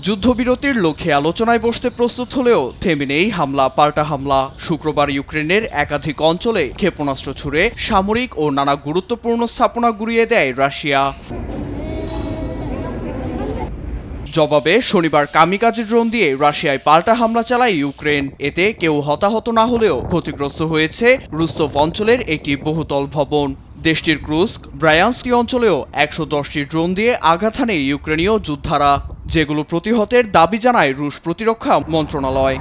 যুদ্ধবিরতির লক্ষ্যে আলোচনায় বসতে প্রস্তুত হলেও থেমে নেই হামলা পাল্টা হামলা। শুক্রবার ইউক্রেনের একাধিক অঞ্চলে ক্ষেপণাস্ত্র ছুড়ে সামরিক ও নানা গুরুত্বপূর্ণ স্থাপনা গুঁড়িয়ে দেয় রাশিয়া। জবাবে শনিবার কামিকাজি ড্রোন দিয়ে রাশিয়ায় পাল্টা হামলা চালায় ইউক্রেন। এতে কেউ হতাহত না হলেও ক্ষতিগ্রস্ত হয়েছে রুস্তভ অঞ্চলের একটি বহুতল ভবন। দেশটির ক্রুস্ক ব্রায়ান্সকি অঞ্চলেও ১১০টি ড্রোন দিয়ে আঘাত হানে ইউক্রেনীয় যোদ্ধারা, যেগুলো প্রতিহতের দাবি জানায় রুশ প্রতিরক্ষা মন্ত্রণালয়।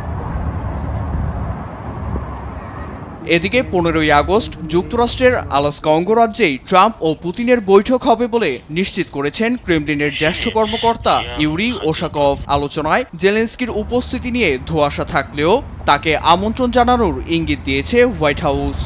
এদিকে ১৫ই আগস্ট যুক্তরাষ্ট্রের আলাস্কা অঙ্গরাজ্যেই ট্রাম্প ও পুতিনের বৈঠক হবে বলে নিশ্চিত করেছেন ক্রেমলিনের জ্যেষ্ঠ কর্মকর্তা ইউরি ওশাকভ। আলোচনায় জেলেনস্কির উপস্থিতি নিয়ে ধোঁয়াশা থাকলেও তাকে আমন্ত্রণ জানানোর ইঙ্গিত দিয়েছে হোয়াইট হাউস।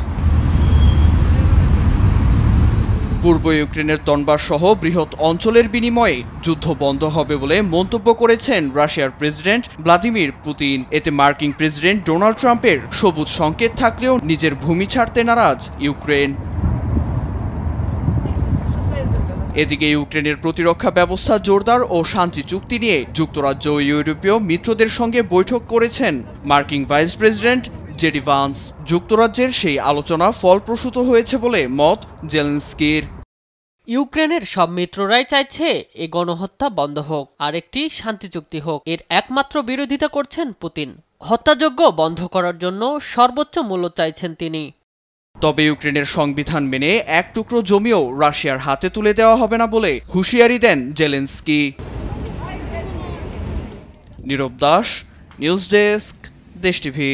পূর্ব ইউক্রেনের দনবাস সহ বৃহৎ অঞ্চলের বিনিময়ে যুদ্ধ বন্ধ হবে বলে মন্তব্য করেছেন রাশিয়ার প্রেসিডেন্ট ভ্লাদিমির পুতিন। এতে মার্কিন প্রেসিডেন্ট ডোনাল্ড ট্রাম্পের সবুজ সংকেত থাকলেও নিজের ভূমি ছাড়তে নারাজ ইউক্রেন। এদিকে ইউক্রেনের প্রতিরক্ষা ব্যবস্থা জোরদার ও শান্তি চুক্তি নিয়ে যুক্তরাজ্য ও ইউরোপীয় মিত্রদের সঙ্গে বৈঠক করেছেন মার্কিন ভাইস প্রেসিডেন্ট জেডি ভান্স। যুক্তরাজ্যের সেই আলোচনা ফলপ্রসূ হয়েছে বলে মত জেলেনস্কির। ইউক্রেনের সব মিত্ররাই চাইছে এই গণহত্যা বন্ধ হোক আর একটি শান্তি চুক্তি হোক। এর একমাত্র বিরোধিতা করছেন পুতিন। হত্যাযজ্ঞ বন্ধ করার জন্য সর্বোচ্চ মূল্য চাইছেন তিনি। তবে ইউক্রেনের সংবিধান মেনে এক টুকরো জমিও রাশিয়ার হাতে তুলে দেওয়া হবে না বলে হুঁশিয়ারি দেন জেলেনস্কি। নীরব দাস, নিউজ ডেস্ক, দেশ টিভি।